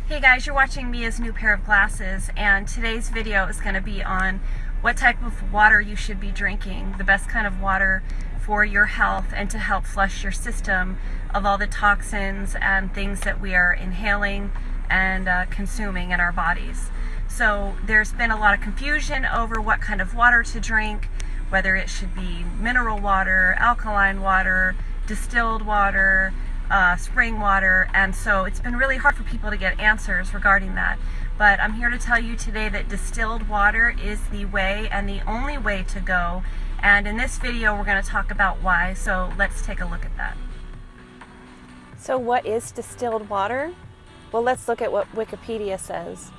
Hey guys, you're watching Mia's new pair of glasses, and today's video is going to be on what type of water you should be drinking, the best kind of water for your health and to help flush your system of all the toxins and things that we are inhaling and consuming in our bodies. So there's been a lot of confusion over what kind of water to drink, whether it should be mineral water, alkaline water, distilled water, spring water, and so it's been really hard for people to get answers regarding that. But I'm here to tell you today that distilled water is the way and the only way to go, and in this video we're going to talk about why, so let's take a look at that. So what is distilled water? Well, let's look at what Wikipedia says.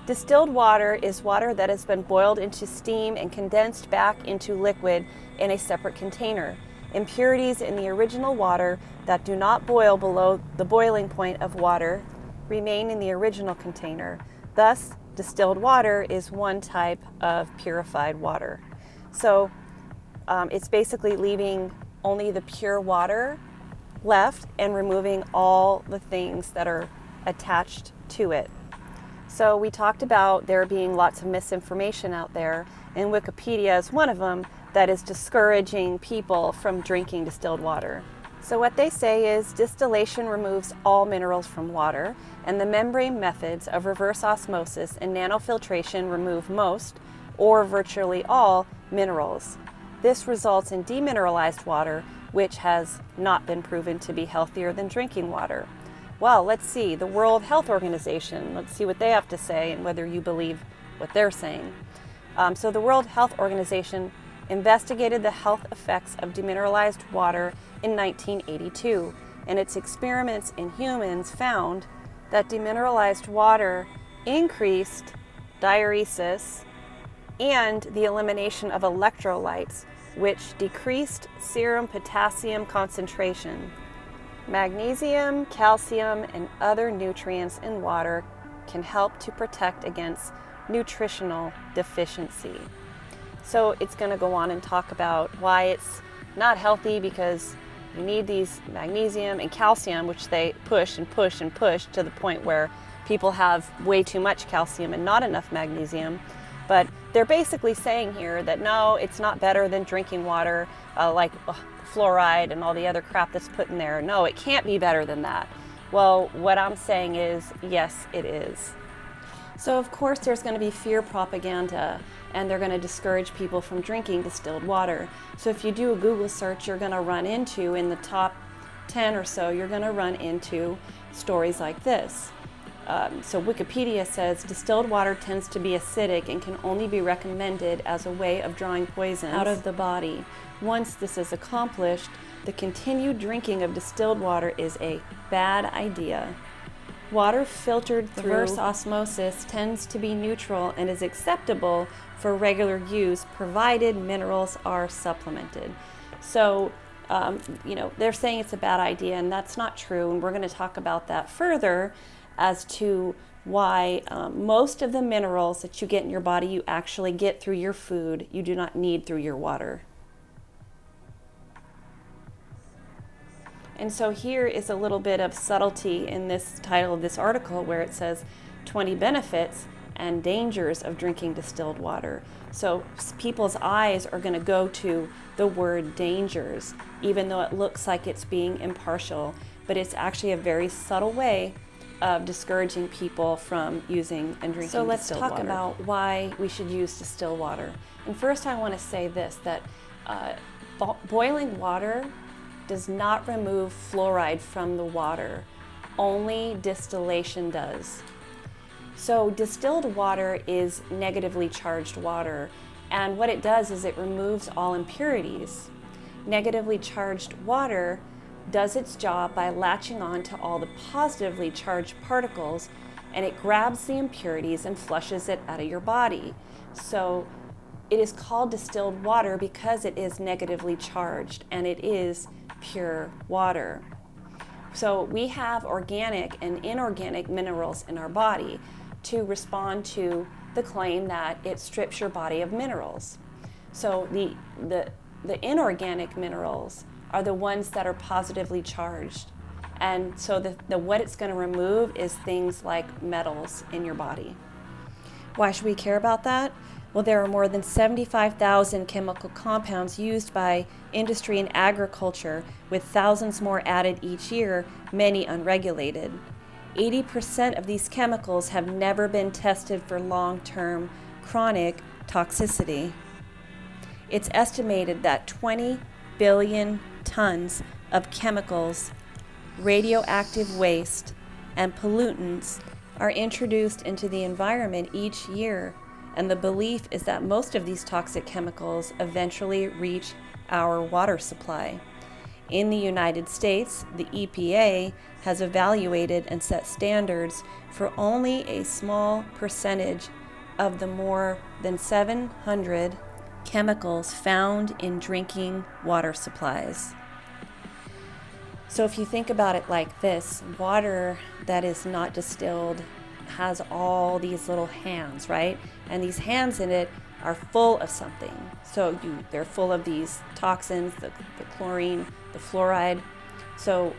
Distilled water is water that has been boiled into steam and condensed back into liquid in a separate container. Impurities in the original water that do not boil below the boiling point of water remain in the original container. Thus, distilled water is one type of purified water. So it's basically leaving only the pure water left and removing all the things that are attached to it. So we talked about there being lots of misinformation out there, and Wikipedia is one of them that is discouraging people from drinking distilled water. So what they say is distillation removes all minerals from water, and the membrane methods of reverse osmosis and nanofiltration remove most, or virtually all, minerals. This results in demineralized water, which has not been proven to be healthier than drinking water. Well, let's see, the World Health Organization, let's see what they have to say and whether you believe what they're saying. So the World Health Organization investigated the health effects of demineralized water in 1982, and its experiments in humans found that demineralized water increased diuresis and the elimination of electrolytes, which decreased serum potassium concentration. Magnesium, calcium, and other nutrients in water can help to protect against nutritional deficiency. So it's going to go on and talk about why it's not healthy, because you need these magnesium and calcium, which they push and push and push to the point where people have way too much calcium and not enough magnesium. But they're basically saying here that no, it's not better than drinking water, like fluoride and all the other crap that's put in there. No, it can't be better than that. Well, what I'm saying is, yes, it is. So of course there's going to be fear propaganda, and they're going to discourage people from drinking distilled water. So if you do a Google search, you're going to run into, in the top 10 or so, you're going to run into stories like this. So Wikipedia says distilled water tends to be acidic and can only be recommended as a way of drawing poison out of the body. Once this is accomplished, the continued drinking of distilled water is a bad idea. Water filtered through reverse osmosis tends to be neutral and is acceptable for regular use, provided minerals are supplemented. So, they're saying it's a bad idea, and that's not true, and we're going to talk about that further as to why most of the minerals that you get in your body you actually get through your food, you do not need through your water. And so here is a little bit of subtlety in this title of this article, where it says 20 benefits and dangers of drinking distilled water. So people's eyes are going to go to the word dangers, even though it looks like it's being impartial, but it's actually a very subtle way of discouraging people from using and drinking distilled water. So let's talk about why we should use distilled water. And first I want to say this, that boiling water does not remove fluoride from the water. Only distillation does. So distilled water is negatively charged water, and what it does is it removes all impurities. Negatively charged water does its job by latching on to all the positively charged particles, and it grabs the impurities and flushes it out of your body. So it is called distilled water because it is negatively charged, and it is pure water. So we have organic and inorganic minerals in our body to respond to the claim that it strips your body of minerals. So the inorganic minerals are the ones that are positively charged, And so what it's going to remove is things like metals in your body. Why should we care about that? Well, there are more than 75,000 chemical compounds used by industry and agriculture, with thousands more added each year, many unregulated. 80% of these chemicals have never been tested for long-term chronic toxicity. It's estimated that 20 billion tons of chemicals, radioactive waste, and pollutants are introduced into the environment each year, and the belief is that most of these toxic chemicals eventually reach our water supply. In the United States, the EPA has evaluated and set standards for only a small percentage of the more than 700 chemicals found in drinking water supplies. So if you think about it like this, water that is not distilled has all these little hands, right? And these hands in it are full of something. So they're full of these toxins, the chlorine, the fluoride. So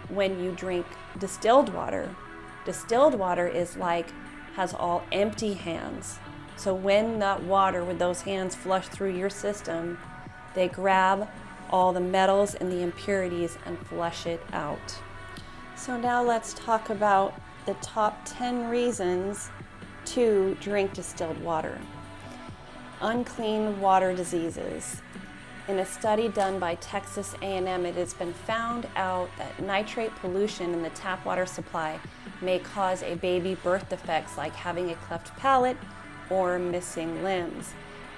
when you drink distilled water is has all empty hands. So when that water with those hands flush through your system, they grab all the metals and the impurities and flush it out. So now let's talk about the top 10 reasons to drink distilled water. Unclean water diseases. In a study done by Texas A&M, it has been found out that nitrate pollution in the tap water supply may cause a baby birth defects like having a cleft palate or missing limbs.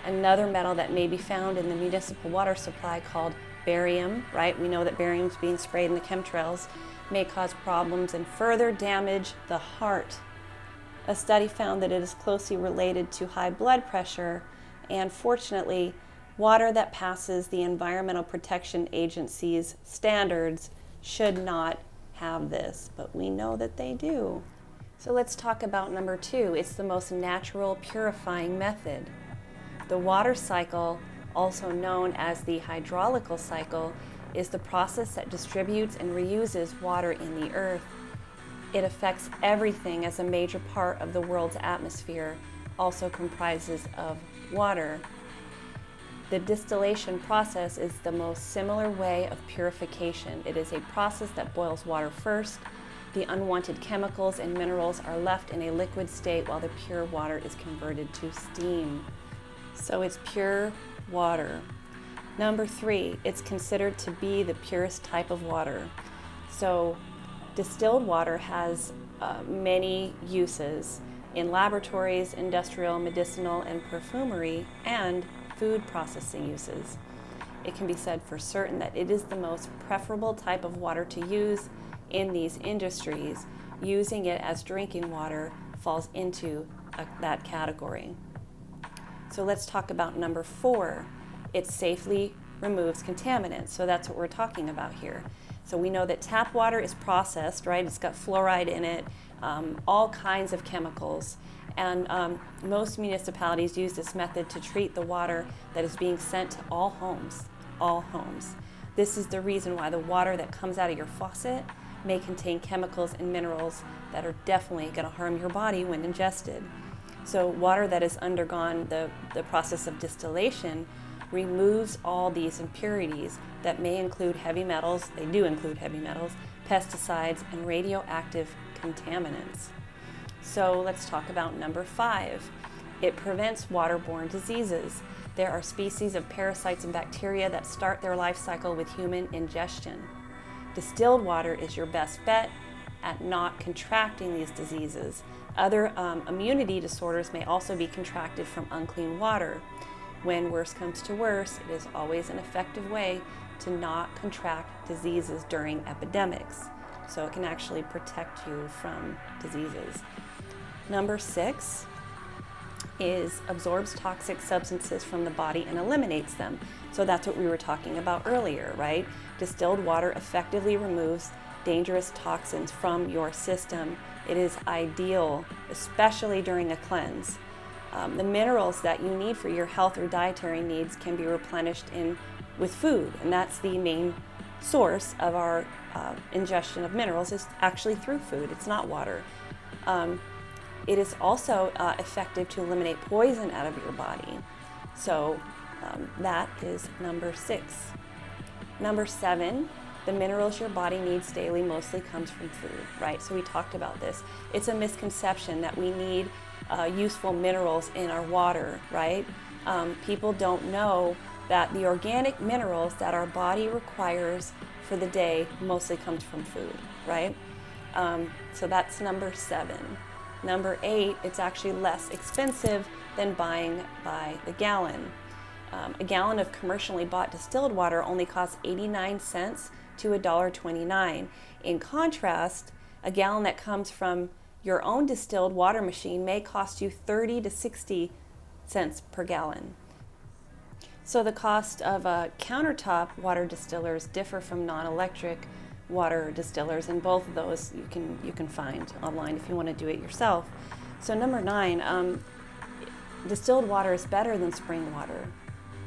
Another metal that may be found in the municipal water supply, called barium, right? We know that barium is being sprayed in the chemtrails, may cause problems and further damage the heart. A study found that it is closely related to high blood pressure, and fortunately, water that passes the Environmental Protection Agency's standards should not have this, but we know that they do. So let's talk about number 2. It's the most natural purifying method. The water cycle, also known as the hydraulical cycle, is the process that distributes and reuses water in the earth. It affects everything, as a major part of the world's atmosphere also comprises of water. The distillation process is the most similar way of purification. It is a process that boils water first. The unwanted chemicals and minerals are left in a liquid state while the pure water is converted to steam. So it's pure water. Number 3, it's considered to be the purest type of water. So distilled water has many uses in laboratories, industrial, medicinal, and perfumery, and food processing uses. It can be said for certain that it is the most preferable type of water to use in these industries. Using it as drinking water falls into that category. So let's talk about number 4. It safely removes contaminants. So that's what we're talking about here. So we know that tap water is processed, right? It's got fluoride in it, all kinds of chemicals. And most municipalities use this method to treat the water that is being sent to all homes. This is the reason why the water that comes out of your faucet may contain chemicals and minerals that are definitely going to harm your body when ingested. So water that has undergone the process of distillation removes all these impurities that may include heavy metals, they do include heavy metals, pesticides, and radioactive contaminants. So let's talk about number 5. It prevents waterborne diseases. There are species of parasites and bacteria that start their life cycle with human ingestion. Distilled water is your best bet at not contracting these diseases. Other immunity disorders may also be contracted from unclean water. When worse comes to worse, it is always an effective way to not contract diseases during epidemics. So it can actually protect you from diseases. Number 6 is absorbs toxic substances from the body and eliminates them. So that's what we were talking about earlier, right? Distilled water effectively removes dangerous toxins from your system. It is ideal, especially during a cleanse. The minerals that you need for your health or dietary needs can be replenished with food, and that's the main source of our ingestion of minerals is actually through food. It's not water. It is also effective to eliminate poison out of your body. So that is number 6. Number 7, the minerals your body needs daily mostly comes from food, right? So we talked about this. It's a misconception that we need useful minerals in our water, right? People don't know that the organic minerals that our body requires for the day mostly comes from food, right? So that's number 7. Number 8, it's actually less expensive than buying by the gallon. A gallon of commercially bought distilled water only costs 89 cents to $1.29. In contrast, a gallon that comes from your own distilled water machine may cost you 30 to 60 cents per gallon. So the cost of countertop water distillers differ from non-electric water distillers, and both of those you can find online if you want to do it yourself. So number 9, distilled water is better than spring water.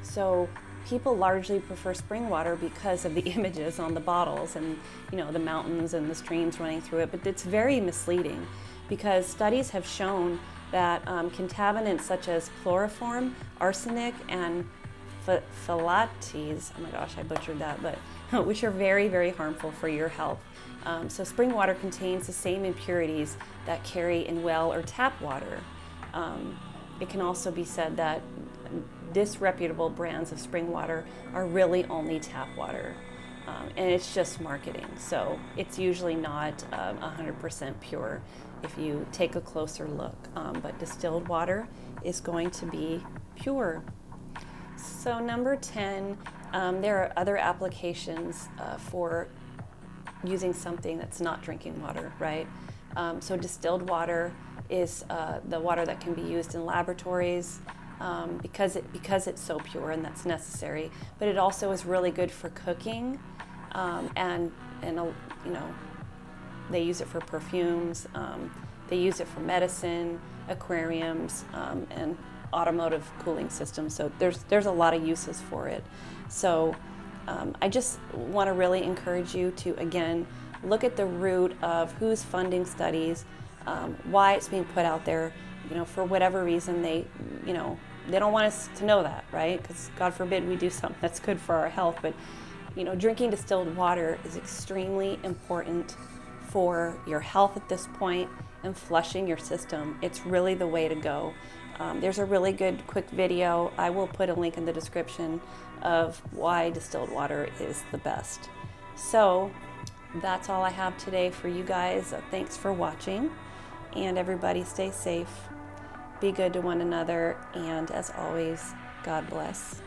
So people largely prefer spring water because of the images on the bottles and the mountains and the streams running through it, but it's very misleading because studies have shown that contaminants such as chloroform, arsenic, and phthalates, oh my gosh, I butchered that, but which are very, very harmful for your health. So spring water contains the same impurities that carry in well or tap water. It can also be said that disreputable brands of spring water are really only tap water, and it's just marketing. So it's usually not 100% pure if you take a closer look, but distilled water is going to be pure. So number 10, there are other applications for using something that's not drinking water, right? So distilled water is the water that can be used in laboratories because it's so pure, and that's necessary. But it also is really good for cooking, and they use it for perfumes. They use it for medicine, aquariums, and automotive cooling systems. So there's a lot of uses for it. So I just want to really encourage you to, again, look at the root of who's funding studies, why it's being put out there. For whatever reason, they don't want us to know that, right? Because God forbid we do something that's good for our health. But drinking distilled water is extremely important for your health at this point, and flushing your system. It's really the way to go. There's a really good quick video. I will put a link in the description of why distilled water is the best. So that's all I have today for you guys. Thanks for watching, and everybody stay safe, be good to one another, and as always, God bless.